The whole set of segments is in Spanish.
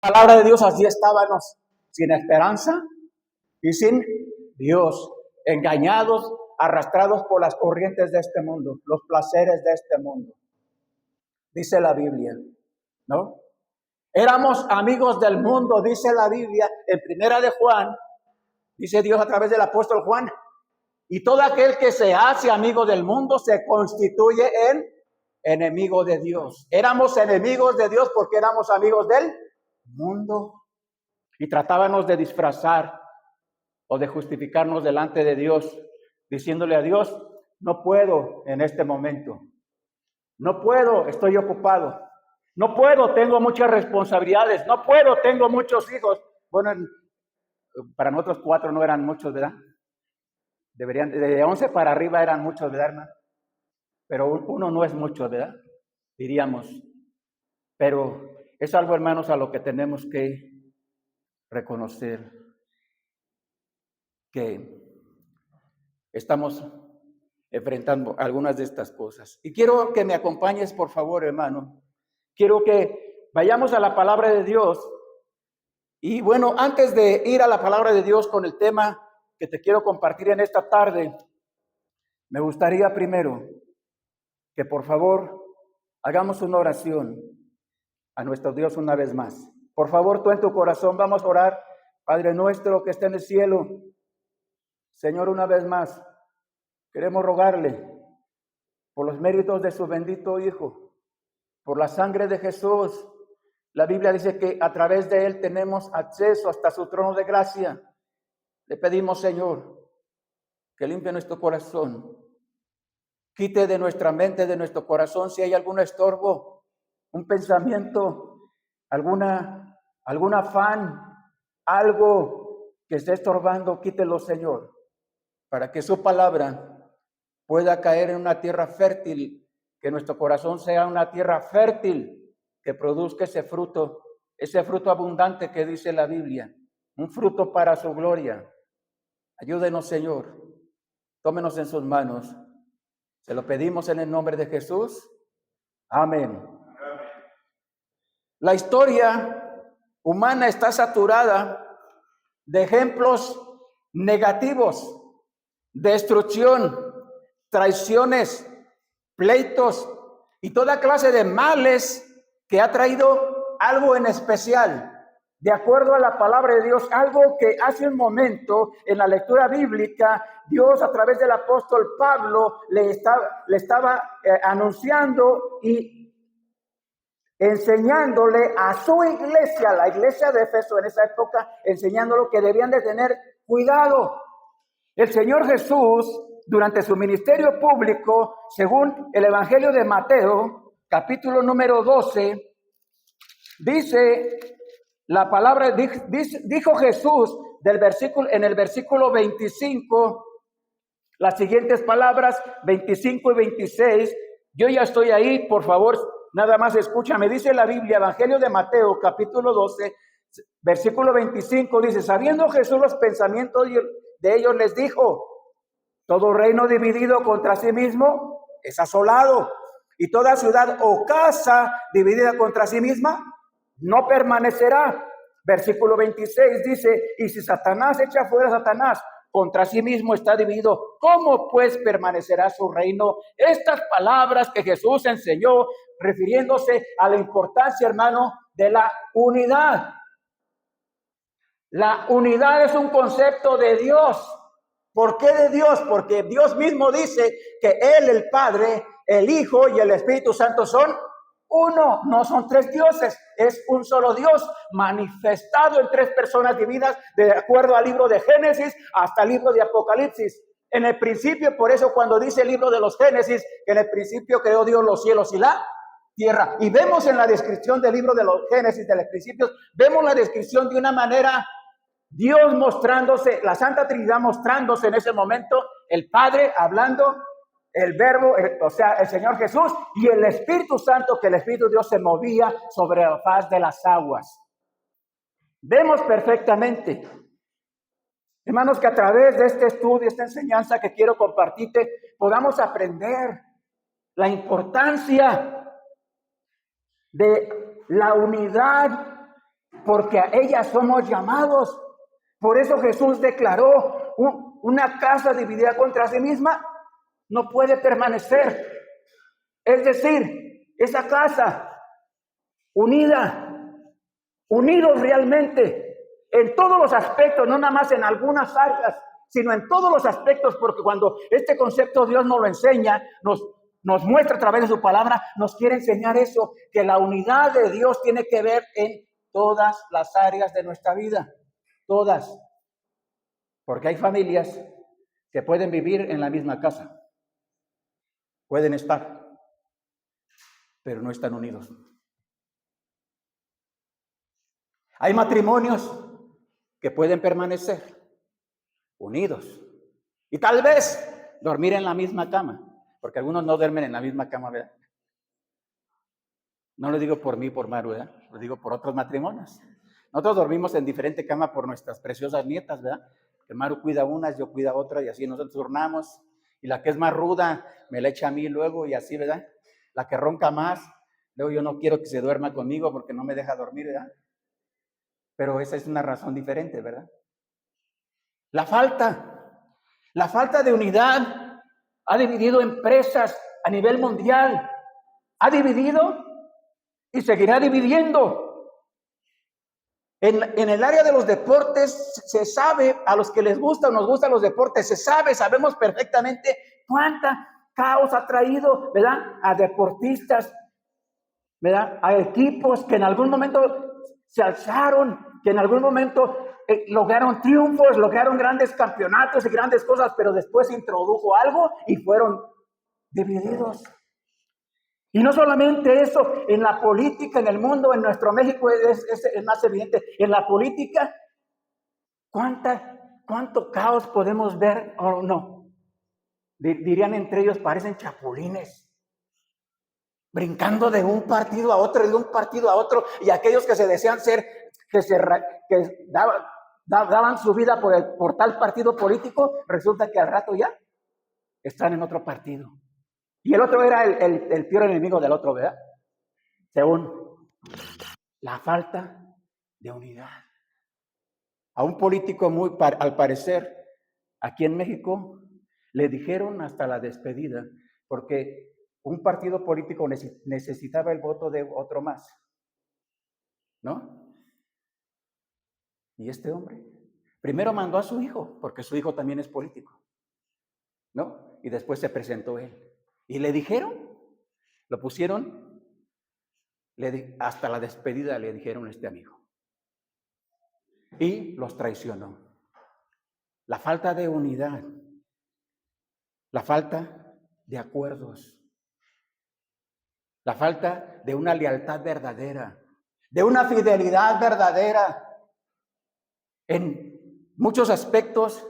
Palabra de Dios, así estábamos, sin esperanza y sin Dios, engañados, arrastrados por las corrientes de este mundo, los placeres de este mundo. Dice la Biblia, ¿no? Éramos amigos del mundo, dice la Biblia, en Primera de Juan, dice Dios a través del apóstol Juan, y todo aquel que se hace amigo del mundo se constituye en enemigo de Dios. Éramos enemigos de Dios porque éramos amigos del mundo y tratábamos de disfrazar o de justificarnos delante de Dios, diciéndole a Dios, no puedo en este momento, no puedo, estoy ocupado, no puedo, tengo muchas responsabilidades, no puedo, tengo muchos hijos. Bueno, para nosotros 4 no eran muchos, ¿verdad? Deberían, de 11 para arriba eran muchos, ¿verdad, hermano? Pero 1 no es mucho, ¿verdad? Diríamos. Pero es algo, hermanos, a lo que tenemos que reconocer, que estamos enfrentando algunas de estas cosas. Y quiero que me acompañes, por favor, hermano. Quiero que vayamos a la palabra de Dios. Y bueno, antes de ir a la palabra de Dios con el tema que te quiero compartir en esta tarde, me gustaría primero que por favor hagamos una oración a nuestro Dios una vez más. Por favor, tú en tu corazón vamos a orar. Padre nuestro que está en el cielo, Señor, una vez más, queremos rogarle por los méritos de su bendito Hijo, por la sangre de Jesús. La Biblia dice que a través de Él tenemos acceso hasta su trono de gracia. Le pedimos, Señor, que limpie nuestro corazón, quite de nuestra mente, de nuestro corazón, si hay algún estorbo, un pensamiento, algún afán, algo que esté estorbando, quítelo, Señor, para que su palabra pueda caer en una tierra fértil, que nuestro corazón sea una tierra fértil, que produzca ese fruto abundante que dice la Biblia, un fruto para su gloria. Ayúdenos, Señor, tómenos en sus manos. Se lo pedimos en el nombre de Jesús. Amén. La historia humana está saturada de ejemplos negativos, destrucción, traiciones, pleitos y toda clase de males que ha traído algo en especial, de acuerdo a la palabra de Dios, algo que hace un momento en la lectura bíblica, Dios a través del apóstol Pablo le estaba anunciando y enseñándole a su iglesia, la iglesia de Éfeso en esa época, enseñándolo que debían de tener cuidado. El Señor Jesús, durante su ministerio público, según el Evangelio de Mateo, capítulo número 12, dice la palabra, dijo Jesús en el versículo 25, las siguientes palabras, 25 y 26, yo ya estoy ahí, por favor, nada más escúchame, dice la Biblia, Evangelio de Mateo, capítulo 12, versículo 25, dice, sabiendo Jesús los pensamientos de ellos, les dijo, todo reino dividido contra sí mismo es asolado, y toda ciudad o casa dividida contra sí misma no permanecerá. Versículo 26 dice, y si Satanás echa fuera a Satanás, contra sí mismo está dividido, ¿cómo pues permanecerá su reino? Estas palabras que Jesús enseñó, refiriéndose a la importancia, hermano, de la unidad. La unidad es un concepto de Dios. ¿Por qué de Dios? Porque Dios mismo dice que Él, el Padre, el Hijo y el Espíritu Santo son uno, no son 3 dioses, es un solo Dios manifestado en 3 personas divinas de acuerdo al libro de Génesis hasta el libro de Apocalipsis. En el principio, por eso cuando dice el libro de los Génesis, que en el principio creó Dios los cielos y la tierra. Y vemos en la descripción del libro de los Génesis, de los principios, vemos la descripción de una manera, Dios mostrándose, la Santa Trinidad mostrándose en ese momento, el Padre hablando, el Verbo, o sea, el Señor Jesús y el Espíritu Santo, que el Espíritu de Dios se movía sobre la faz de las aguas. Vemos perfectamente, hermanos, que a través de este estudio, esta enseñanza que quiero compartirte, podamos aprender la importancia de la unidad porque a ella somos llamados. Por eso Jesús declaró, una casa dividida contra sí misma no puede permanecer. Es decir, esa casa unida, unidos realmente en todos los aspectos, no nada más en algunas áreas, sino en todos los aspectos, porque cuando este concepto Dios nos lo enseña, nos muestra a través de su palabra, nos quiere enseñar eso, que la unidad de Dios tiene que ver en todas las áreas de nuestra vida, todas. Porque hay familias que pueden vivir en la misma casa, pueden estar, pero no están unidos. Hay matrimonios que pueden permanecer unidos y tal vez dormir en la misma cama, porque algunos no duermen en la misma cama, ¿verdad? No lo digo por mí, por Maru, ¿verdad? Lo digo por otros matrimonios. Nosotros dormimos en diferente cama por nuestras preciosas nietas, ¿verdad? Que Maru cuida unas, yo cuida otras y así nosotros turnamos. Y la que es más ruda me la echa a mí luego y así, ¿verdad? La que ronca más, luego yo no quiero que se duerma conmigo porque no me deja dormir, ¿verdad? Pero esa es una razón diferente, ¿verdad? La falta de unidad ha dividido empresas a nivel mundial, ha dividido y seguirá dividiendo. En el área de los deportes se sabe, a los que les gusta o nos gustan los deportes, sabemos perfectamente cuánta caos ha traído, ¿verdad? A deportistas, ¿verdad? A equipos que en algún momento se alzaron, que en algún momento lograron triunfos, lograron grandes campeonatos y grandes cosas, pero después introdujo algo y fueron divididos. Y no solamente eso, en la política, en el mundo, en nuestro México es más evidente. En la política, ¿cuánto caos podemos ver o no? Dirían entre ellos, parecen chapulines, brincando de un partido a otro, de un partido a otro, y aquellos que se desean ser, que daban su vida por tal partido político, resulta que al rato ya están en otro partido. Y el otro era el peor enemigo del otro, ¿verdad? Según la falta de unidad. A un político al parecer, aquí en México, le dijeron hasta la despedida, porque un partido político necesitaba el voto de otro más, ¿no? Y este hombre primero mandó a su hijo, porque su hijo también es político, ¿no? Y después se presentó él. Y le dijeron, lo pusieron, hasta la despedida le dijeron este amigo. Y los traicionó. La falta de unidad, la falta de acuerdos, la falta de una lealtad verdadera, de una fidelidad verdadera, en muchos aspectos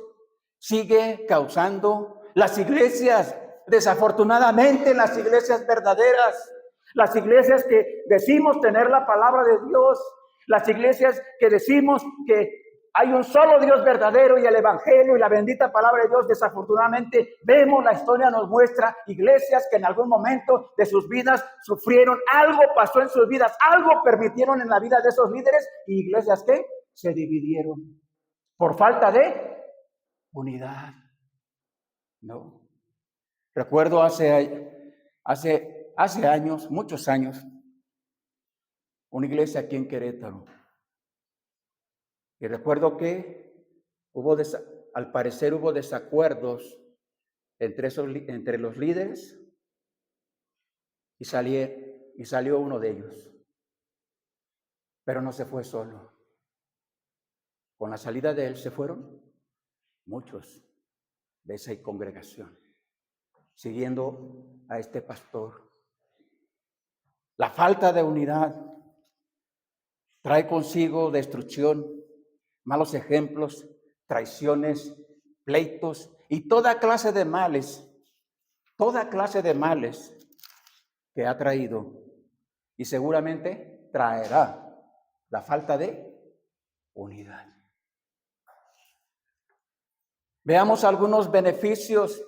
sigue causando las iglesias, desafortunadamente las iglesias verdaderas, las iglesias que decimos tener la palabra de Dios, las iglesias que decimos que hay un solo Dios verdadero y el evangelio y la bendita palabra de Dios, desafortunadamente vemos, la historia nos muestra iglesias que en algún momento de sus vidas sufrieron, algo pasó en sus vidas, algo permitieron en la vida de esos líderes, y iglesias que se dividieron por falta de unidad. No. Recuerdo hace años, muchos años, una iglesia aquí en Querétaro. Y recuerdo que al parecer hubo desacuerdos entre los líderes y salió uno de ellos. Pero no se fue solo. Con la salida de él se fueron muchos de esa congregación, siguiendo a este pastor. La falta de unidad trae consigo destrucción, malos ejemplos, traiciones, pleitos y toda clase de males que ha traído y seguramente traerá la falta de unidad. Veamos algunos beneficios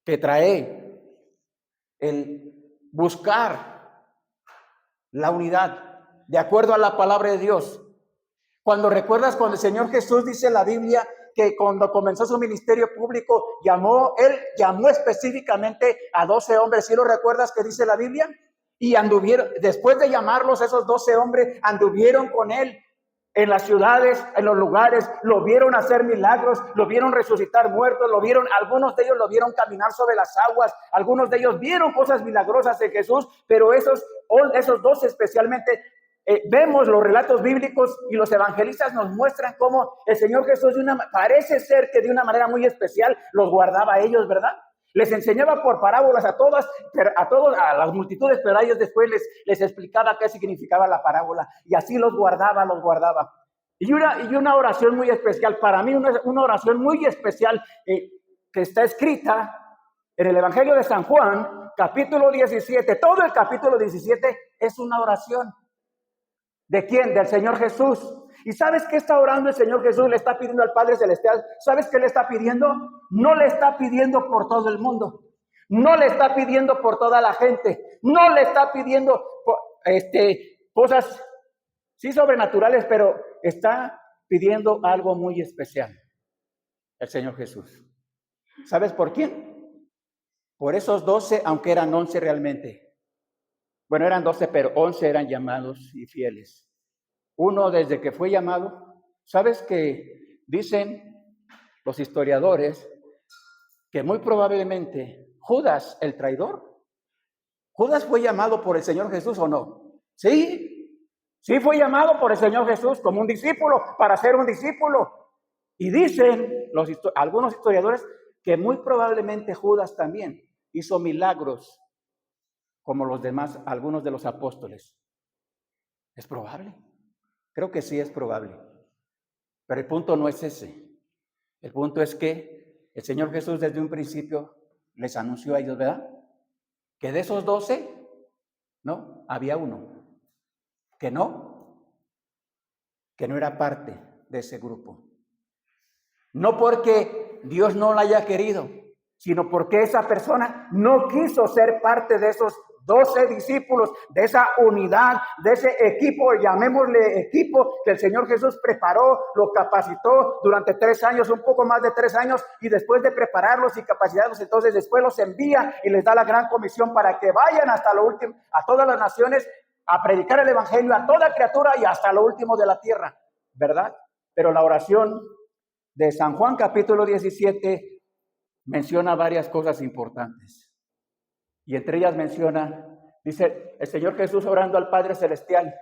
que trae el buscar la unidad, de acuerdo a la palabra de Dios. Cuando recuerdas cuando el Señor Jesús dice en la Biblia que cuando comenzó su ministerio público, él llamó específicamente a 12 hombres. ¿Sí lo recuerdas que dice la Biblia? Y anduvieron, después de llamarlos, esos 12 hombres anduvieron con él en las ciudades, en los lugares, lo vieron hacer milagros, lo vieron resucitar muertos, algunos de ellos lo vieron caminar sobre las aguas, algunos de ellos vieron cosas milagrosas de Jesús, pero esos 12 especialmente, vemos los relatos bíblicos y los evangelistas nos muestran cómo el Señor Jesús parece ser que de una manera muy especial los guardaba a ellos, ¿verdad? Les enseñaba por parábolas a las multitudes, pero a ellos después les explicaba qué significaba la parábola. Y así los guardaba. Y una oración muy especial, para mí una oración muy especial que está escrita en el Evangelio de San Juan, capítulo 17. Todo el capítulo 17 es una oración. ¿De quién? Del Señor Jesús. ¿Y sabes qué está orando el Señor Jesús? Le está pidiendo al Padre Celestial. ¿Sabes qué le está pidiendo? No le está pidiendo por todo el mundo. No le está pidiendo por toda la gente. No le está pidiendo cosas, sí, sobrenaturales, pero está pidiendo algo muy especial. El Señor Jesús. ¿Sabes por quién? Por esos 12, aunque eran 11 realmente. Bueno, eran 12, pero 11 eran llamados y fieles. Uno desde que fue llamado, ¿sabes que dicen los historiadores que muy probablemente Judas, el traidor, Judas fue llamado por el Señor Jesús o no? Sí fue llamado por el Señor Jesús como un discípulo, para ser un discípulo. Y dicen algunos historiadores que muy probablemente Judas también hizo milagros como los demás, algunos de los apóstoles. ¿Es probable? Creo que sí es probable. Pero el punto no es ese. El punto es que el Señor Jesús desde un principio les anunció a ellos, ¿verdad? Que de esos 12, no, había uno que no era parte de ese grupo. No porque Dios no la haya querido, sino porque esa persona no quiso ser parte de esos 12 discípulos, de esa unidad, de ese equipo, llamémosle equipo, que el Señor Jesús preparó, lo capacitó durante 3 años, un poco más de 3 años, y después de prepararlos y capacitarlos, entonces después los envía y les da la gran comisión para que vayan hasta lo último, a todas las naciones, a predicar el evangelio a toda criatura y hasta lo último de la tierra, ¿verdad? Pero la oración de San Juan capítulo 17 menciona varias cosas importantes. Y entre ellas dice el Señor Jesús orando al Padre Celestial,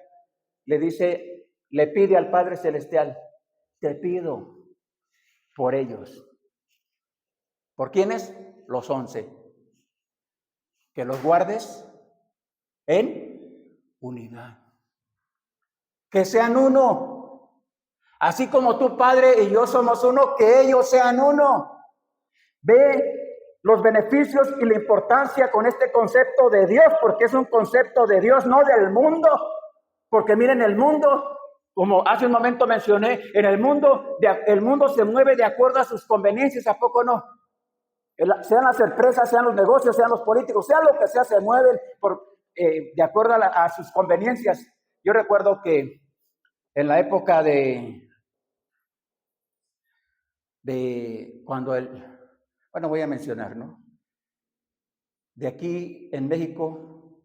le pide al Padre Celestial, te pido por ellos. ¿Por quiénes? Los 11. Que los guardes en unidad. Que sean uno. Así como tu Padre y yo somos uno, que ellos sean uno. Ve los beneficios y la importancia con este concepto de Dios, porque es un concepto de Dios, no del mundo. Porque miren, el mundo, como hace un momento mencioné, el mundo se mueve de acuerdo a sus conveniencias, ¿a poco no? Sean las empresas, sean los negocios, sean los políticos, sea lo que sea, se mueven de acuerdo a sus conveniencias. Yo recuerdo que en la época de cuando bueno, voy a mencionar, ¿no? De aquí en México,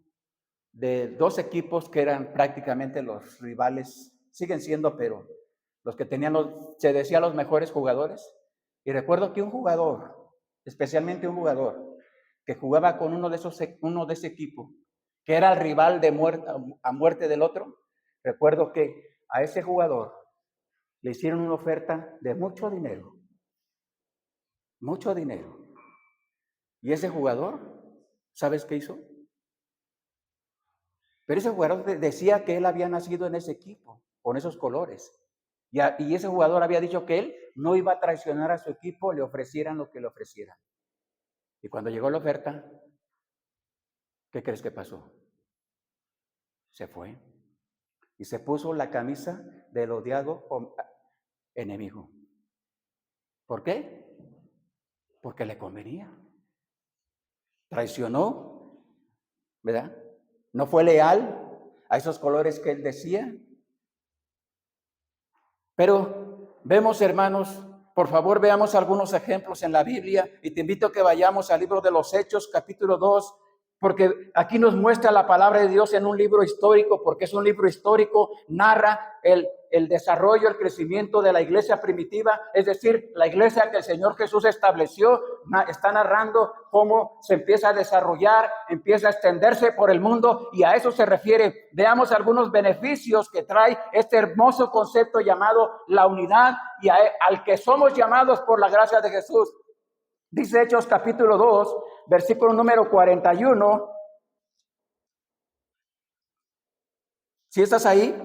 de 2 equipos que eran prácticamente los rivales, siguen siendo, pero los que tenían se decía los mejores jugadores. Y recuerdo que un jugador, especialmente un jugador, que jugaba con uno de ese equipo, que era el rival a muerte del otro, recuerdo que a ese jugador le hicieron una oferta de mucho dinero. Mucho dinero. Y ese jugador, ¿sabes qué hizo? Pero ese jugador decía que él había nacido en ese equipo, con esos colores. Y ese jugador había dicho que él no iba a traicionar a su equipo, le ofrecieran lo que le ofrecieran. Y cuando llegó la oferta, ¿qué crees que pasó? Se fue. Y se puso la camisa del odiado enemigo. ¿Por qué? Porque le convenía. Traicionó, ¿verdad? No fue leal a esos colores que él decía. Pero vemos, hermanos, por favor veamos algunos ejemplos en la Biblia y te invito a que vayamos al libro de los Hechos, capítulo 2, porque aquí nos muestra la palabra de Dios en un libro histórico, porque es un libro histórico, narra el desarrollo, el crecimiento de la iglesia primitiva, es decir, la iglesia que el Señor Jesús estableció, está narrando cómo se empieza a desarrollar, empieza a extenderse por el mundo y a eso se refiere. Veamos algunos beneficios que trae este hermoso concepto llamado la unidad y al que somos llamados por la gracia de Jesús. Dice Hechos capítulo 2, versículo número 41. ¿Sí estás ahí?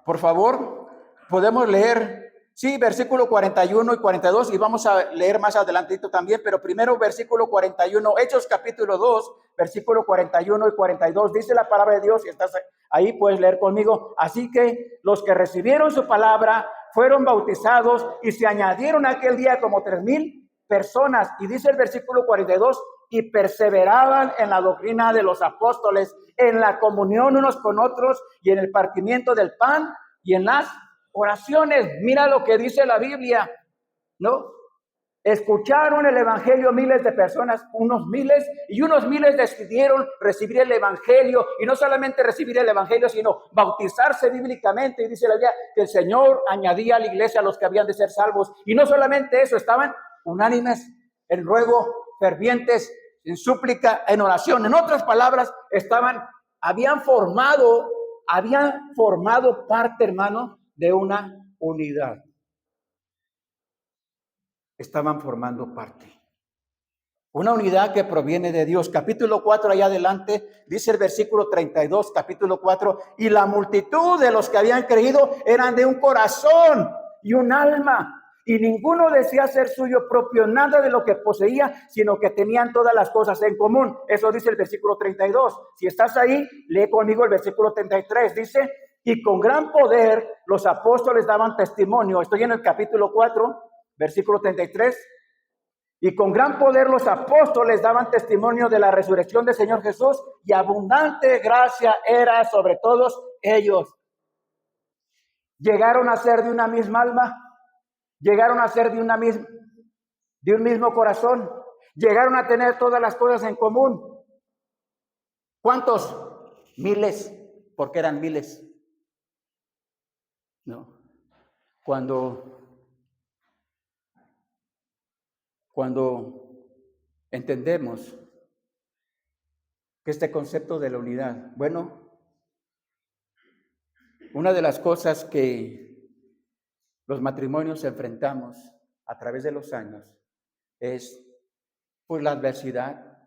Por favor, podemos leer, sí, versículo 41 y 42, y vamos a leer más adelantito también, pero primero versículo 41, Hechos capítulo 2, versículo 41 y 42, dice la palabra de Dios, y estás ahí, puedes leer conmigo. Así que los que recibieron su palabra fueron bautizados y se añadieron aquel día como 3,000 personas, y dice el versículo 42, y perseveraban en la doctrina de los apóstoles, en la comunión unos con otros, y en el partimiento del pan, y en las oraciones. Mira lo que dice la Biblia, ¿no? Escucharon el evangelio miles de personas, unos miles, y unos miles decidieron recibir el evangelio, y no solamente recibir el evangelio, sino bautizarse bíblicamente, y dice la Biblia que el Señor añadía a la iglesia a los que habían de ser salvos, y no solamente eso, estaban unánimes en ruego, fervientes, en súplica, en oración. En otras palabras, habían formado parte, hermano, de una unidad. Estaban formando parte. Una unidad que proviene de Dios. Capítulo 4, allá adelante, dice el versículo 32, capítulo 4, y la multitud de los que habían creído eran de un corazón y un alma. Y ninguno decía ser suyo propio nada de lo que poseía, sino que tenían todas las cosas en común. Eso dice el versículo 32. Si estás ahí, lee conmigo el versículo 33. Dice, y con gran poder los apóstoles daban testimonio. Estoy en el capítulo 4, versículo 33. Y con gran poder los apóstoles daban testimonio de la resurrección del Señor Jesús, y abundante gracia era sobre todos ellos. Llegaron a ser de una misma alma. Llegaron a ser de un mismo corazón. Llegaron a tener todas las cosas en común. ¿Cuántos? Miles, porque eran miles. No. Cuando entendemos que este concepto de la unidad, bueno, una de las cosas que los matrimonios enfrentamos a través de los años es pues la adversidad,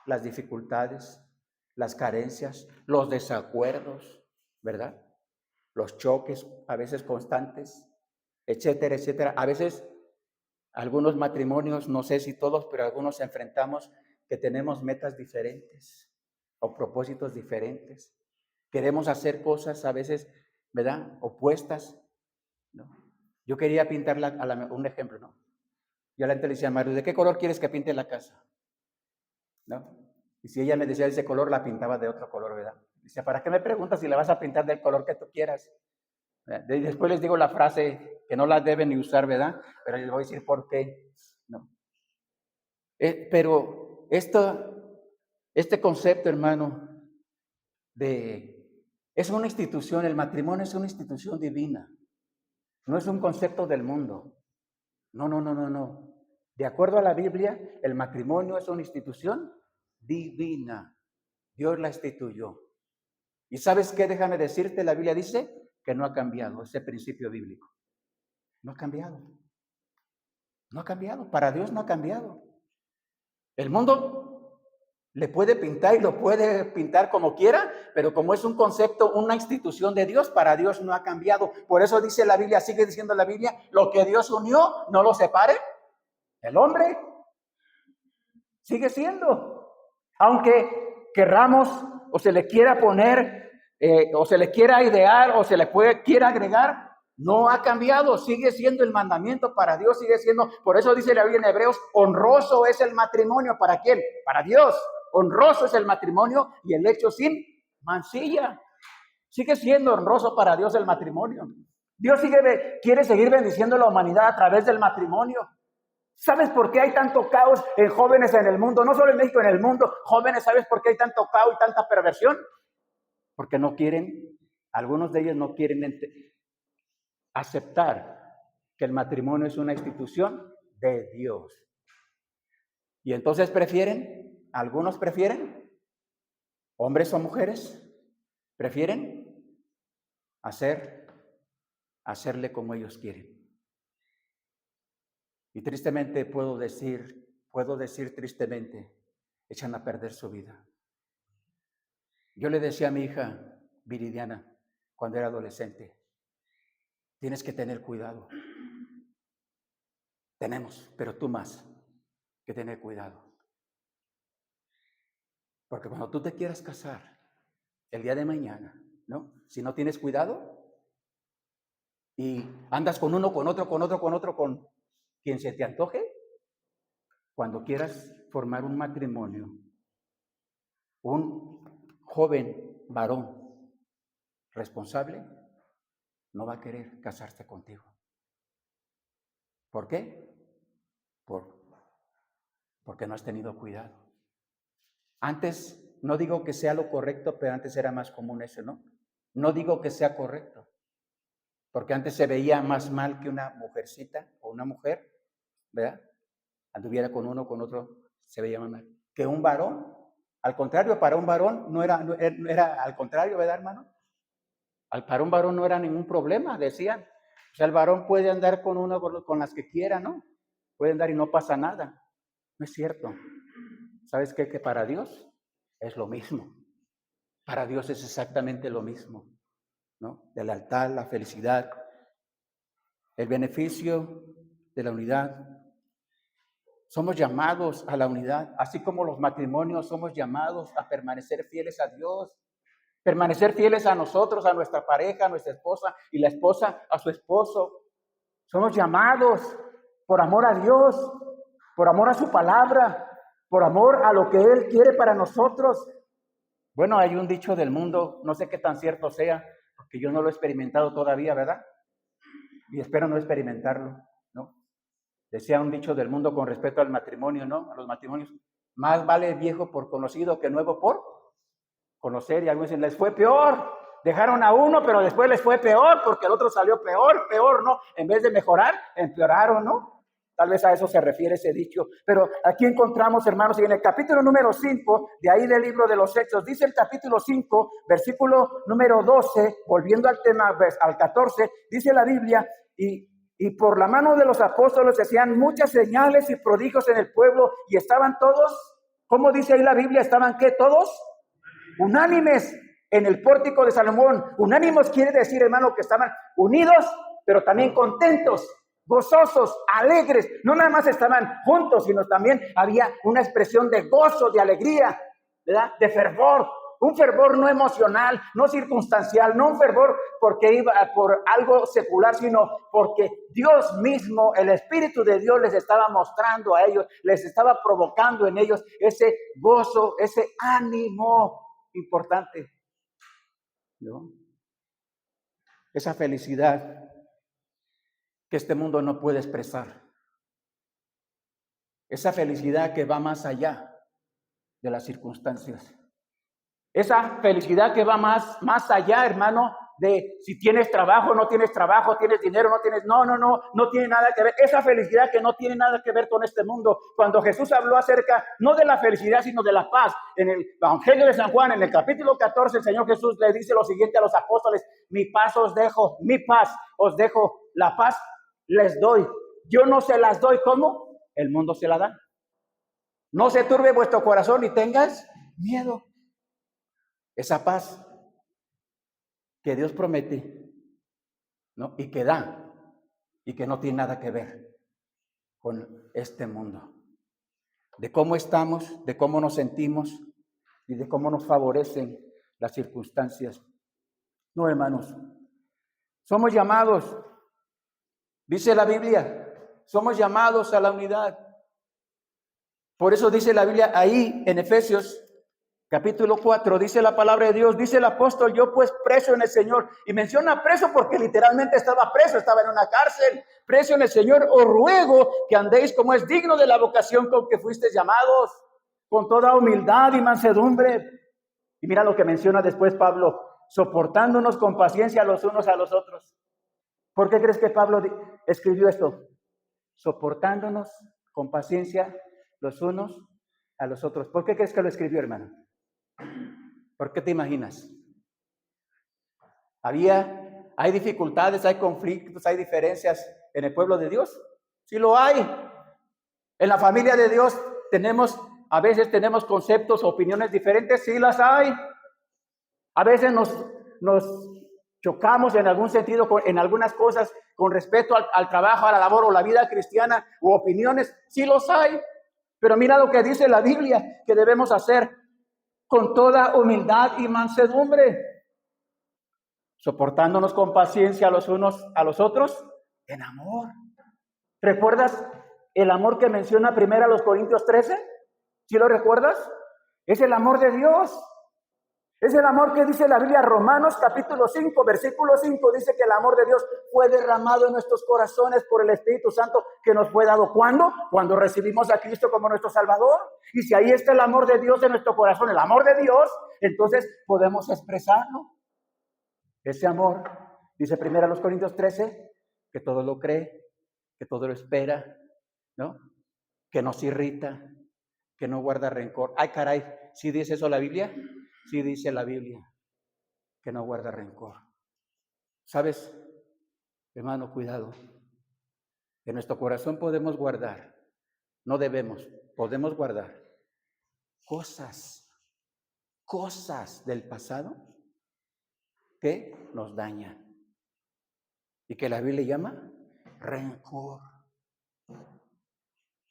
las dificultades, las carencias, los desacuerdos, ¿verdad? Los choques a veces constantes, etcétera, etcétera. A veces algunos matrimonios, no sé si todos, pero algunos enfrentamos que tenemos metas diferentes o propósitos diferentes. Queremos hacer cosas a veces, ¿verdad? Opuestas, ¿no? Yo quería pintar un ejemplo, ¿no? Yo a la gente le decía a Mario, ¿de qué color quieres que pinte la casa? ¿No? Y si ella me decía de ese color, la pintaba de otro color, ¿verdad? Dice, ¿para qué me preguntas si la vas a pintar del color que tú quieras? Y después les digo la frase que no la deben ni usar, ¿verdad? Pero les voy a decir por qué. No. Pero este concepto, hermano, es una institución, el matrimonio es una institución divina. No es un concepto del mundo. No. De acuerdo a la Biblia, el matrimonio es una institución divina. Dios la instituyó. ¿Y sabes qué? Déjame decirte, la Biblia dice que no ha cambiado ese principio bíblico. No ha cambiado. No ha cambiado. Para Dios no ha cambiado. El mundo le puede pintar y lo puede pintar como quiera, pero como es un concepto, una institución de Dios, para Dios no ha cambiado. Por eso dice la Biblia, sigue diciendo la Biblia, lo que Dios unió, no lo separe el hombre. Sigue siendo. Aunque querramos o se le quiera poner, o se le quiera idear, o se le quiera agregar, no ha cambiado, sigue siendo el mandamiento para Dios, sigue siendo, por eso dice la Biblia en Hebreos, honroso es el matrimonio, ¿para quién? Para Dios. Honroso es el matrimonio y el hecho sin mancilla. Sigue siendo honroso para Dios el matrimonio. Dios quiere seguir bendiciendo a la humanidad a través del matrimonio. ¿Sabes por qué hay tanto caos en jóvenes en el mundo? No solo en México, en el mundo. Jóvenes, ¿sabes por qué hay tanto caos y tanta perversión? Porque no quieren, algunos de ellos no quieren aceptar que el matrimonio es una institución de Dios. Y entonces algunos prefieren, hombres o mujeres, prefieren hacerle como ellos quieren. Y tristemente puedo decir tristemente, echan a perder su vida. Yo le decía a mi hija Viridiana, cuando era adolescente, tienes que tener cuidado. Tenemos, pero tú más, que tener cuidado. Porque cuando tú te quieras casar, el día de mañana, ¿no? Si no tienes cuidado y andas con uno, con otro, con quien se te antoje, cuando quieras formar un matrimonio, un joven varón responsable no va a querer casarse contigo. ¿Por qué? Porque no has tenido cuidado. Antes, no digo que sea lo correcto, pero antes era más común eso, ¿no? No digo que sea correcto, porque antes se veía más mal que una mujercita o una mujer, ¿verdad? Anduviera con uno, con otro, se veía más mal. Que un varón, al contrario, para un varón no era al contrario, ¿verdad, hermano? Para un varón no era ningún problema, decían. O sea, el varón puede andar con uno, con las que quiera, ¿no? Puede andar y no pasa nada. No es cierto. ¿Sabes qué? Que para Dios es lo mismo. Para Dios es exactamente lo mismo, ¿no? La lealtad, la felicidad, el beneficio de la unidad. Somos llamados a la unidad, así como los matrimonios somos llamados a permanecer fieles a Dios, permanecer fieles a nosotros, a nuestra pareja, a nuestra esposa y la esposa a su esposo. Somos llamados por amor a Dios, por amor a su palabra, por amor a lo que Él quiere para nosotros. Bueno, hay un dicho del mundo, no sé qué tan cierto sea, porque yo no lo he experimentado todavía, ¿verdad? Y espero no experimentarlo, ¿no? Decía un dicho del mundo con respecto al matrimonio, ¿no? A los matrimonios. Más vale viejo por conocido que nuevo por conocer. Y algunos dicen, les fue peor. Dejaron a uno, pero después les fue peor porque el otro salió peor, ¿no? En vez de mejorar, empeoraron, ¿no? Tal vez a eso se refiere ese dicho. Pero aquí encontramos, hermanos, y en el capítulo número 5, de ahí del libro de los Hechos, dice el capítulo 5, versículo número 12, volviendo al tema, al 14, dice la Biblia, y por la mano de los apóstoles se hacían muchas señales y prodigios en el pueblo, y estaban todos, ¿cómo dice ahí la Biblia? ¿Estaban qué? ¿Todos? Unánimes en el pórtico de Salomón. Unánimes quiere decir, hermano, que estaban unidos, pero también contentos, gozosos, alegres. No nada más estaban juntos, sino también había una expresión de gozo, de alegría, ¿verdad? De fervor. Un fervor no emocional, no circunstancial, no un fervor porque iba por algo secular, sino porque Dios mismo, el Espíritu de Dios les estaba mostrando a ellos, les estaba provocando en ellos ese gozo, ese ánimo importante, ¿no? Esa felicidad que este mundo no puede expresar. Esa felicidad que va más allá de las circunstancias. Esa felicidad que va más allá, hermano, de si tienes trabajo, no tienes trabajo, tienes dinero, no tienes, no tiene nada que ver. Esa felicidad que no tiene nada que ver con este mundo. Cuando Jesús habló acerca, no de la felicidad, sino de la paz, en el Evangelio de San Juan, en el capítulo 14, el Señor Jesús le dice lo siguiente a los apóstoles: mi paz os dejo, mi paz os dejo, la paz les doy. Yo no se las doy, ¿cómo? El mundo se la da. No se turbe vuestro corazón y tengas miedo. Esa paz que Dios promete, ¿no? Y que da, y que no tiene nada que ver con este mundo. De cómo estamos, de cómo nos sentimos y de cómo nos favorecen las circunstancias. No, hermanos, somos llamados, dice la Biblia, somos llamados a la unidad. Por eso dice la Biblia ahí en Efesios, capítulo 4, dice la palabra de Dios, dice el apóstol, yo pues preso en el Señor, y menciona preso porque literalmente estaba preso, estaba en una cárcel, preso en el Señor, os ruego que andéis como es digno de la vocación con que fuisteis llamados, con toda humildad y mansedumbre. Y mira lo que menciona después Pablo, soportándonos con paciencia los unos a los otros. ¿Por qué crees que Pablo escribió esto? Soportándonos con paciencia los unos a los otros. ¿Por qué crees que lo escribió, hermano? ¿Por qué te imaginas? ¿Hay dificultades, hay conflictos, hay diferencias en el pueblo de Dios? Sí lo hay. En la familia de Dios a veces tenemos conceptos, opiniones diferentes, sí las hay. A veces nos chocamos en algún sentido, en algunas cosas, con respecto al trabajo, a la labor o la vida cristiana, u opiniones, sí los hay. Pero mira lo que dice la Biblia, que debemos hacer con toda humildad y mansedumbre, soportándonos con paciencia los unos a los otros, en amor. ¿Recuerdas el amor que menciona primero a los Corintios 13? ¿Sí lo recuerdas? Es el amor de Dios. Es el amor que dice la Biblia, Romanos capítulo 5, versículo 5, dice que el amor de Dios fue derramado en nuestros corazones por el Espíritu Santo que nos fue dado. ¿Cuándo? Cuando recibimos a Cristo como nuestro Salvador. Y si ahí está el amor de Dios en nuestro corazón, el amor de Dios, entonces podemos expresarlo. Ese amor, dice primero a los Corintios 13, que todo lo cree, que todo lo espera, ¿no? Que no se irrita, que no guarda rencor. Ay, caray, ¿sí dice eso la Biblia? Sí dice la Biblia, que no guarda rencor. ¿Sabes, hermano, cuidado? En nuestro corazón podemos guardar, no debemos, podemos guardar cosas del pasado que nos dañan y que la Biblia llama rencor.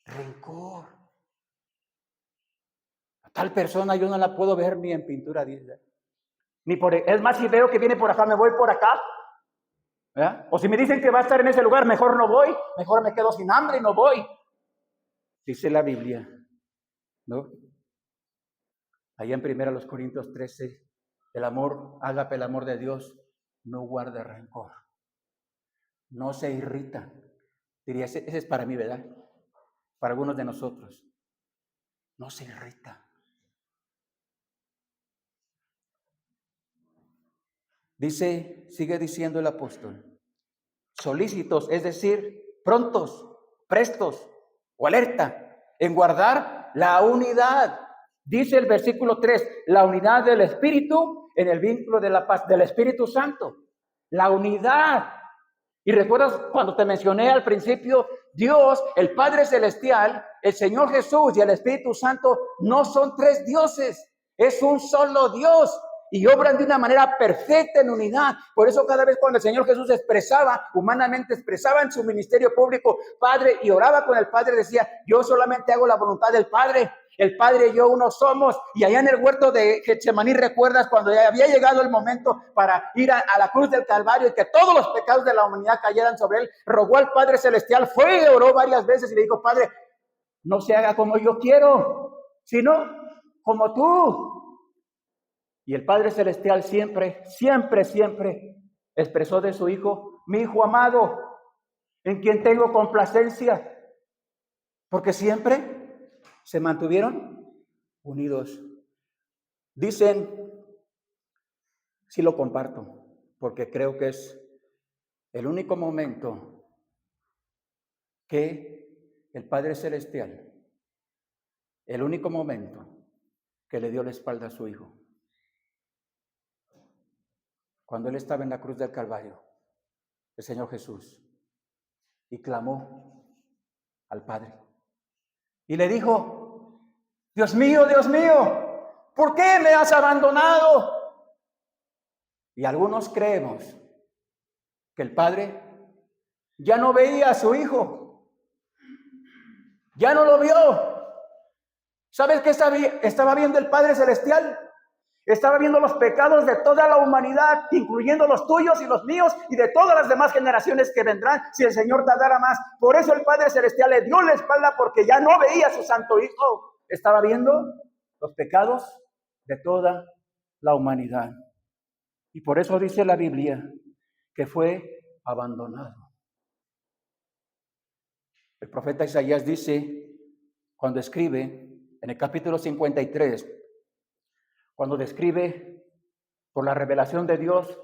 Rencor. A tal persona yo no la puedo ver ni en pintura, dice. Es más, si veo que viene por acá, me voy por acá. ¿Verdad? O si me dicen que va a estar en ese lugar, mejor no voy, mejor me quedo sin hambre y no voy. Dice la Biblia, ¿no? Allá en 1 Corintios 13, el amor, ágape, el amor de Dios, no guarda rencor, no se irrita. Diría, ese es para mí, ¿verdad? Para algunos de nosotros, no se irrita. Dice, sigue diciendo el apóstol, solícitos, es decir, prontos, prestos o alerta en guardar la unidad. Dice el versículo 3, la unidad del Espíritu en el vínculo de la paz del Espíritu Santo. La unidad. Y recuerdas cuando te mencioné al principio, Dios, el Padre Celestial, el Señor Jesús y el Espíritu Santo no son tres dioses, es un solo Dios. Y obran de una manera perfecta en unidad. Por eso cada vez cuando el Señor Jesús humanamente expresaba en su ministerio público, Padre, y oraba con el Padre, decía, yo solamente hago la voluntad del Padre. El Padre y yo uno somos. Y allá en el huerto de Getsemaní, ¿recuerdas cuando ya había llegado el momento para ir a la cruz del Calvario y que todos los pecados de la humanidad cayeran sobre él? Rogó al Padre Celestial, fue y oró varias veces y le dijo, Padre, no se haga como yo quiero, sino como tú. Y el Padre Celestial siempre expresó de su Hijo, mi Hijo amado, en quien tengo complacencia, porque siempre se mantuvieron unidos. Dicen, sí lo comparto, porque creo que es el único momento que el Padre Celestial, el único momento que le dio la espalda a su Hijo. Cuando Él estaba en la cruz del Calvario, el Señor Jesús, y clamó al Padre. Y le dijo, Dios mío, ¿por qué me has abandonado? Y algunos creemos que el Padre ya no veía a su Hijo, ya no lo vio. ¿Sabes qué estaba viendo el Padre Celestial? Estaba viendo los pecados de toda la humanidad, incluyendo los tuyos y los míos y de todas las demás generaciones que vendrán si el Señor tardara más. Por eso el Padre Celestial le dio la espalda porque ya no veía a su Santo Hijo. Estaba viendo los pecados de toda la humanidad. Y por eso dice la Biblia que fue abandonado. El profeta Isaías dice, cuando escribe en el capítulo 53, cuando describe por la revelación de Dios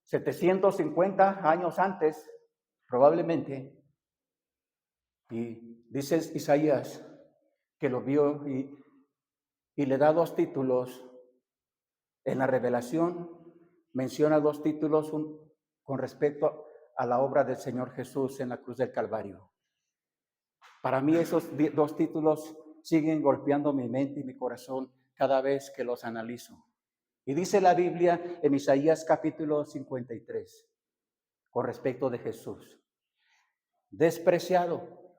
750 años antes, probablemente, y dice Isaías que lo vio y le da dos títulos. En la revelación menciona dos títulos con respecto a la obra del Señor Jesús en la cruz del Calvario. Para mí esos dos títulos siguen golpeando mi mente y mi corazón cada vez que los analizo. Y dice la Biblia en Isaías capítulo 53, con respecto de Jesús: despreciado,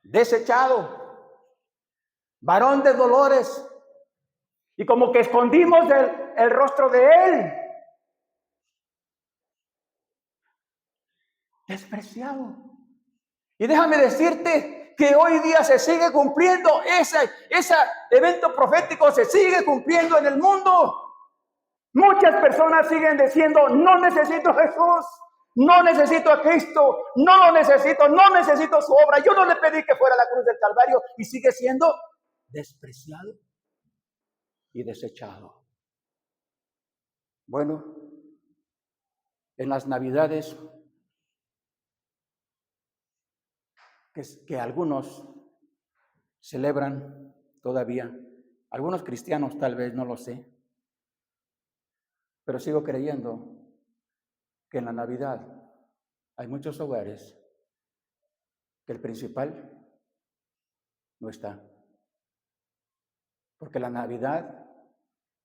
desechado, varón de dolores, y como que escondimos el rostro de él. Despreciado. Y déjame decirte que hoy día se sigue cumpliendo ese evento profético, se sigue cumpliendo en el mundo. Muchas personas siguen diciendo: no necesito a Jesús, no necesito a Cristo, no lo necesito, no necesito su obra. Yo no le pedí que fuera a la cruz del Calvario, y sigue siendo despreciado y desechado. Bueno, en las Navidades, que algunos celebran todavía, algunos cristianos tal vez, no lo sé, pero sigo creyendo que en la Navidad hay muchos hogares que el principal no está. Porque la Navidad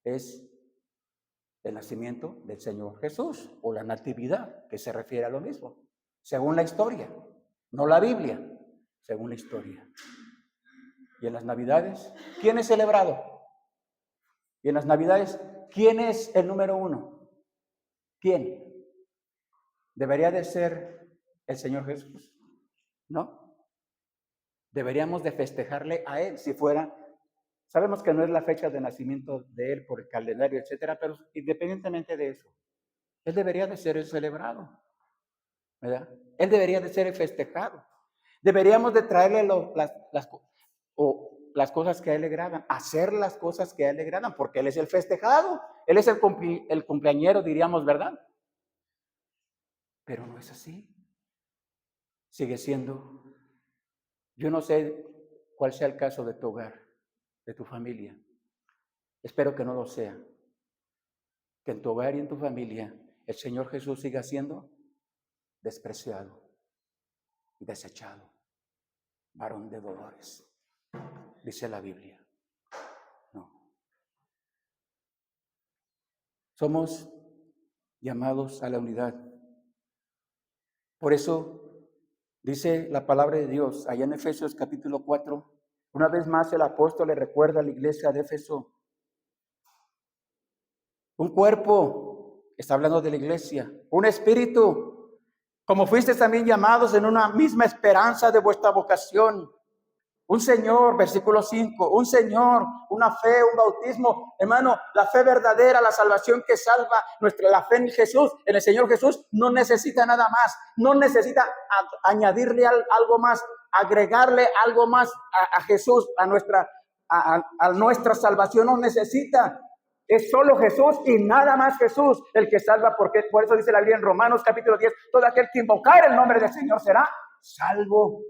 es el nacimiento del Señor Jesús, o la natividad, que se refiere a lo mismo, según la historia, no la Biblia, según la historia. Y en las Navidades, ¿quién es celebrado? Y en las Navidades, ¿quién es el número uno? ¿Quién? ¿Debería de ser el Señor Jesús? ¿No? Deberíamos de festejarle a Él si fuera. Sabemos que no es la fecha de nacimiento de Él por el calendario, etcétera, pero independientemente de eso, Él debería de ser el celebrado, ¿verdad? Él debería de ser el festejado. Deberíamos de traerle las cosas que a Él le agradan, hacer las cosas que a Él le agradan, porque Él es el festejado, Él es el cumpleañero, diríamos, ¿verdad? Pero no es así. Sigue siendo. Yo no sé cuál sea el caso de tu hogar, de tu familia. Espero que no lo sea. Que en tu hogar y en tu familia el Señor Jesús siga siendo despreciado y desechado, varón de dolores, dice la Biblia. No. Somos llamados a la unidad. Por eso dice la palabra de Dios allá en Efesios capítulo 4. Una vez más el apóstol le recuerda a la iglesia de Éfeso: un cuerpo, está hablando de la iglesia, un espíritu, como fuisteis también llamados en una misma esperanza de vuestra vocación. Un Señor, versículo 5, un Señor, una fe, un bautismo. Hermano, la fe verdadera, la salvación que salva, la fe en Jesús, en el Señor Jesús, no necesita nada más, no necesita añadirle algo más, agregarle algo más a Jesús, a nuestra salvación. No necesita. Es solo Jesús y nada más Jesús el que salva, porque por eso dice la Biblia en Romanos capítulo 10, todo aquel que invocar el nombre del Señor será salvo.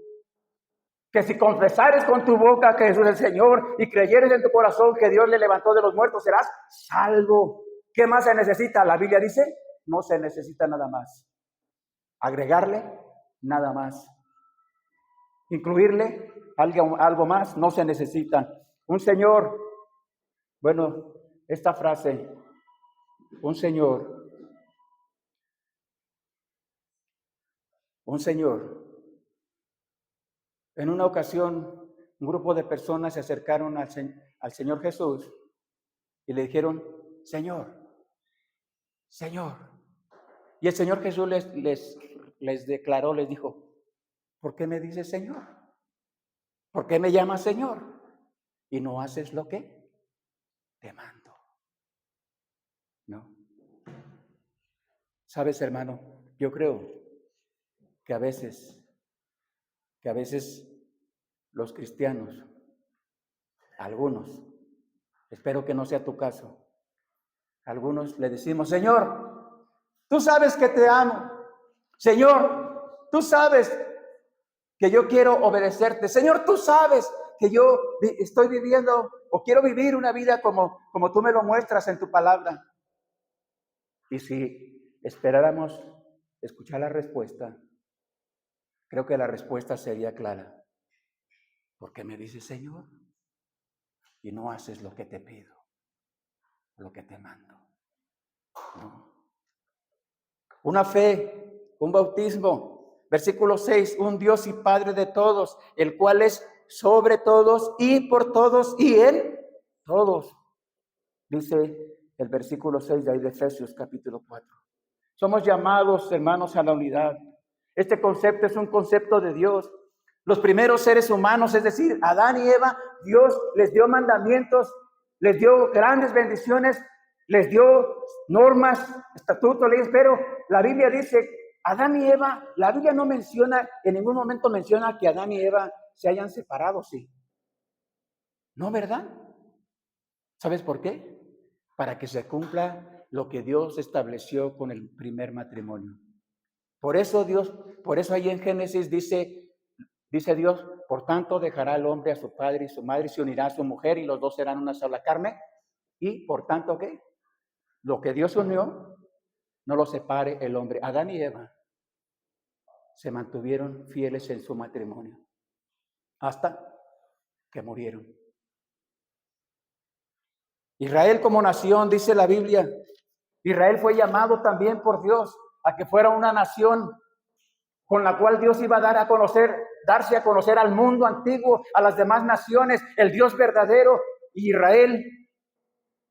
Que si confesares con tu boca que Jesús es el Señor y creyeres en tu corazón que Dios le levantó de los muertos, serás salvo. ¿Qué más se necesita? La Biblia dice, no se necesita nada más. Agregarle nada más. Incluirle algo más, no se necesita. Un Señor, bueno, esta frase, un Señor, en una ocasión, un grupo de personas se acercaron al Señor Jesús y le dijeron: Señor, Señor. Y el Señor Jesús les declaró, les dijo: ¿por qué me dices Señor? ¿Por qué me llamas Señor y no haces lo que te mando? No. ¿Sabes, hermano? Yo creo que a veces los cristianos, algunos, espero que no sea tu caso, algunos le decimos, Señor, tú sabes que te amo. Señor, tú sabes que yo quiero obedecerte. Señor, tú sabes que yo estoy viviendo o quiero vivir una vida como tú me lo muestras en tu palabra. Y si esperáramos escuchar la respuesta, creo que la respuesta sería clara. ¿Por qué me dices, Señor? Y no haces lo que te pido, lo que te mando. No. Una fe, un bautismo. Versículo 6, un Dios y Padre de todos, el cual es sobre todos y por todos y en todos. Dice el versículo 6 de ahí de Efesios capítulo 4. Somos llamados, hermanos, a la unidad. Este concepto es un concepto de Dios. Los primeros seres humanos, es decir, Adán y Eva, Dios les dio mandamientos, les dio grandes bendiciones, les dio normas, estatutos, leyes, pero la Biblia dice, Adán y Eva, la Biblia no menciona, en ningún momento menciona que Adán y Eva se hayan separado, sí. ¿No, verdad? ¿Sabes por qué? Para que se cumpla lo que Dios estableció con el primer matrimonio. Por eso ahí en Génesis dice Dios, por tanto dejará el hombre a su padre y su madre y se unirá a su mujer y los dos serán una sola carne. Y por tanto, ¿qué? Lo que Dios unió, no lo separe el hombre. Adán y Eva se mantuvieron fieles en su matrimonio hasta que murieron. Israel como nación, dice la Biblia, Israel fue llamado también por Dios a que fuera una nación con la cual Dios iba a darse a conocer al mundo antiguo, a las demás naciones, el Dios verdadero. Israel,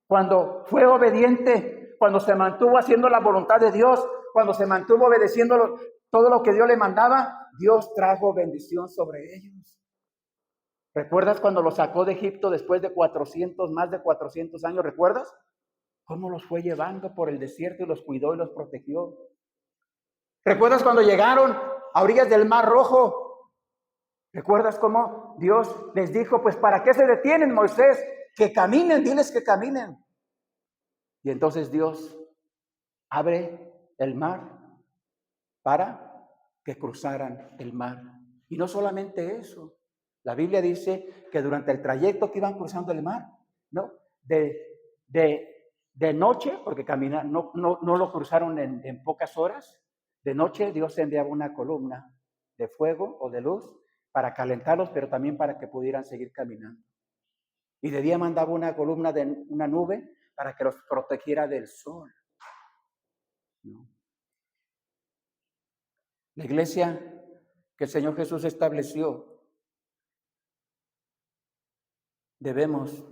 cuando fue obediente, cuando se mantuvo haciendo la voluntad de Dios, cuando se mantuvo obedeciendo todo lo que Dios le mandaba, Dios trajo bendición sobre ellos. ¿Recuerdas cuando los sacó de Egipto después de más de 400 años? ¿Recuerdas? ¿Cómo los fue llevando por el desierto y los cuidó y los protegió? ¿Recuerdas cuando llegaron a orillas del Mar Rojo? ¿Recuerdas cómo Dios les dijo, pues ¿para qué se detienen, Moisés? Que caminen, diles que caminen. Y entonces Dios abre el mar para que cruzaran el mar. Y no solamente eso, la Biblia dice que durante el trayecto que iban cruzando el mar, ¿no? De noche, porque caminar, no lo cruzaron en pocas horas. De noche Dios enviaba una columna de fuego o de luz para calentarlos, pero también para que pudieran seguir caminando. Y de día mandaba una columna de una nube para que los protegiera del sol. ¿No? La iglesia que el Señor Jesús estableció, debemos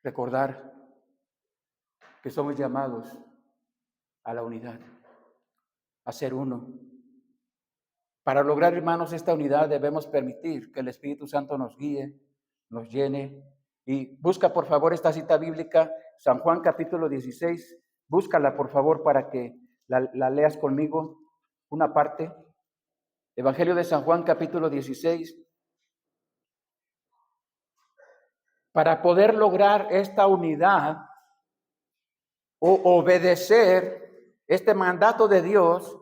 recordar que somos llamados a la unidad, a ser uno. Para lograr, hermanos, esta unidad debemos permitir que el Espíritu Santo nos guíe, nos llene. Y busca, por favor, esta cita bíblica, San Juan capítulo 16. Búscala, por favor, para que la leas conmigo, una parte. Evangelio de San Juan capítulo 16. Para poder lograr esta unidad o obedecer este mandato de Dios,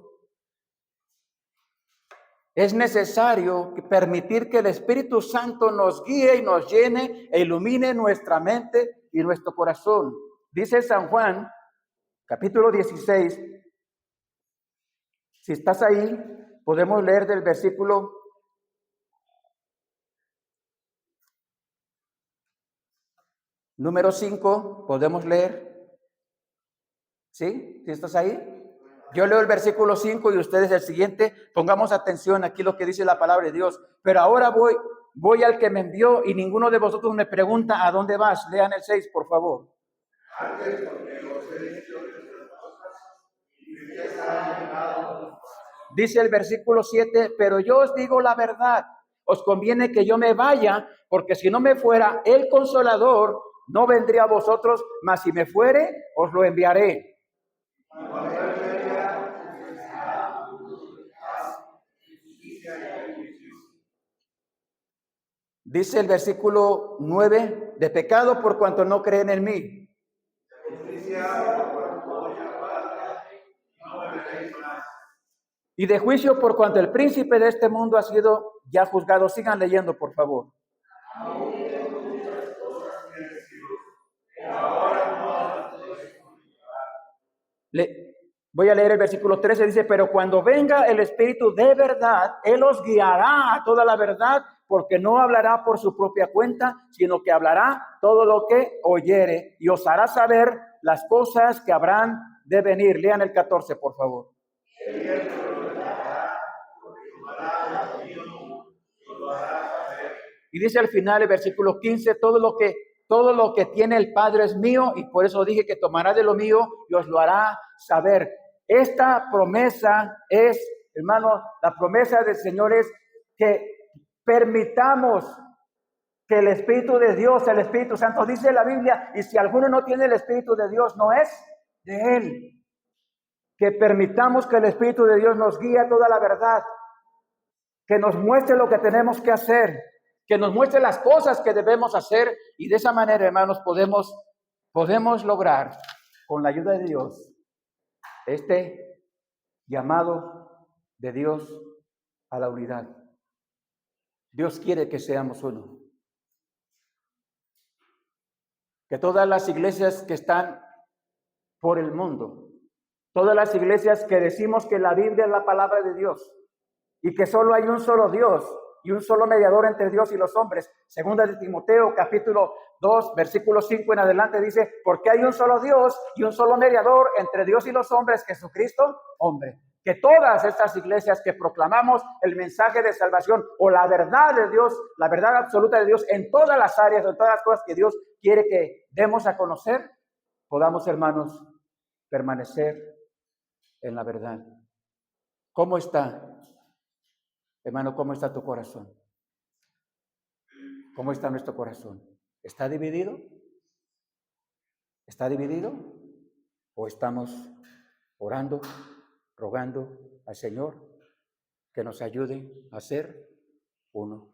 es necesario permitir que el Espíritu Santo nos guíe y nos llene e ilumine nuestra mente y nuestro corazón. Dice San Juan, capítulo 16. Si estás ahí, podemos leer del versículo número 5. Podemos leer. ¿Sí? ¿Sí estás ahí? Yo leo el versículo 5 y ustedes el siguiente. Pongamos atención aquí lo que dice la palabra de Dios. Pero ahora voy al que me envió y ninguno de vosotros me pregunta a dónde vas. Lean el 6, por favor. Dice el versículo 7, pero yo os digo la verdad. os conviene que yo me vaya, porque si no me fuera, el Consolador no vendría a vosotros, mas si me fuere, os lo enviaré. Dice el versículo 9, de pecado por cuanto no creen en mí. Y de juicio por cuanto el príncipe de este mundo ha sido ya juzgado. Sigan leyendo, por favor. Voy a leer el versículo 13, dice, pero cuando venga el Espíritu de verdad, Él os guiará a toda la verdad, porque no hablará por su propia cuenta, sino que hablará todo lo que oyere y os hará saber las cosas que habrán de venir. Lean el 14, por favor. Y dice al final el versículo 15, todo lo que tiene el Padre es mío, y por eso dije que tomará de lo mío y os lo hará saber. Esta promesa es, hermano, la promesa del Señor es que permitamos que el Espíritu de Dios, el Espíritu Santo, dice la Biblia, y si alguno no tiene el Espíritu de Dios, no es de Él. Que permitamos que el Espíritu de Dios nos guíe a toda la verdad, que nos muestre lo que tenemos que hacer, que nos muestre las cosas que debemos hacer, y de esa manera, hermanos, podemos lograr, con la ayuda de Dios, este llamado de Dios a la unidad. Dios quiere que seamos uno. Que todas las iglesias que están por el mundo, todas las iglesias que decimos que la Biblia es la palabra de Dios y que solo hay un solo Dios y un solo mediador entre Dios y los hombres. Segunda de Timoteo, capítulo 2, versículo 5 en adelante dice, porque hay un solo Dios y un solo mediador entre Dios y los hombres, Jesucristo, hombre. Que todas estas iglesias que proclamamos el mensaje de salvación o la verdad de Dios, la verdad absoluta de Dios en todas las áreas, en todas las cosas que Dios quiere que demos a conocer, podamos, hermanos, permanecer en la verdad. ¿Cómo está, hermano, cómo está tu corazón? ¿Cómo está nuestro corazón? ¿Está dividido? ¿Está dividido? ¿O estamos orando, rogando al Señor que nos ayude a ser uno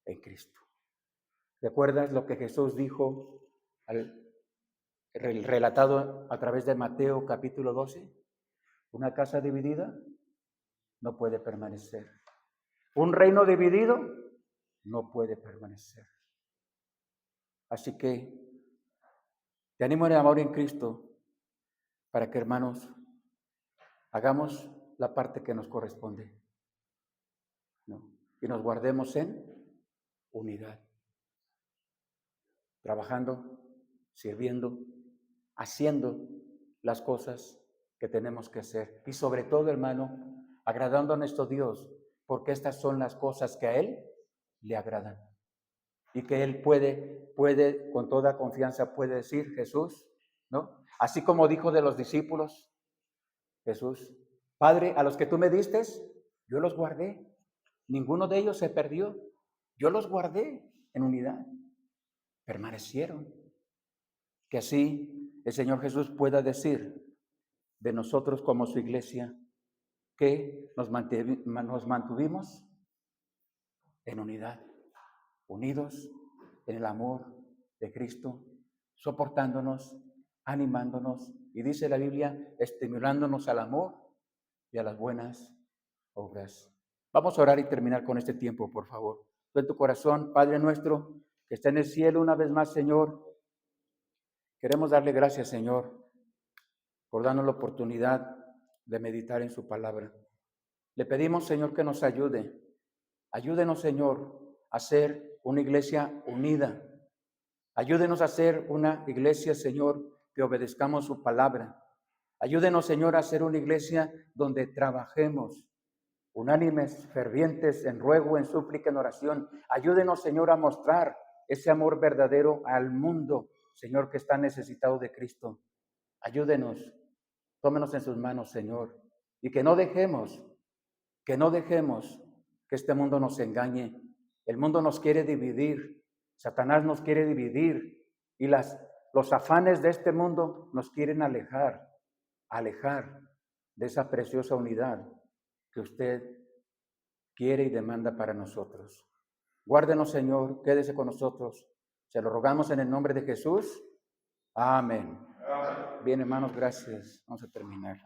en Cristo? ¿Recuerdas lo que Jesús dijo relatado a través de Mateo capítulo 12? Una casa dividida no puede permanecer. Un reino dividido no puede permanecer. Así que te animo en el amor en Cristo para que, hermanos, hagamos la parte que nos corresponde, ¿no? Y nos guardemos en unidad, trabajando, sirviendo, haciendo las cosas que tenemos que hacer. Y sobre todo, hermano, agradando a nuestro Dios, porque estas son las cosas que a Él le agradan. Y que Él puede con toda confianza puede decir, Jesús, ¿no? Así como dijo de los discípulos, Jesús, Padre, a los que tú me diste, yo los guardé. Ninguno de ellos se perdió. Yo los guardé en unidad. Permanecieron. Que así el Señor Jesús pueda decir de nosotros como su iglesia que nos mantuvimos en unidad, unidos en el amor de Cristo, soportándonos, animándonos, y dice la Biblia, estimulándonos al amor y a las buenas obras. Vamos a orar y terminar con este tiempo, por favor. En tu corazón, Padre nuestro, que está en el cielo, una vez más, Señor, queremos darle gracias, Señor, por darnos la oportunidad de meditar en su palabra. Le pedimos, Señor, que nos ayude. Ayúdenos, Señor, a ser una iglesia unida. Ayúdenos a ser una iglesia, Señor, que obedezcamos su palabra. Ayúdenos, Señor, a ser una iglesia donde trabajemos, unánimes, fervientes, en ruego, en súplica, en oración. Ayúdenos, Señor, a mostrar ese amor verdadero al mundo, Señor, que está necesitado de Cristo. Ayúdenos, tómenos en sus manos, Señor, y que no dejemos que este mundo nos engañe, El mundo nos quiere dividir, Satanás nos quiere dividir y los afanes de este mundo nos quieren alejar de esa preciosa unidad que usted quiere y demanda para nosotros. Guárdenos, Señor, quédese con nosotros. Se lo rogamos en el nombre de Jesús. Amén. Bien, hermanos, gracias. Vamos a terminar.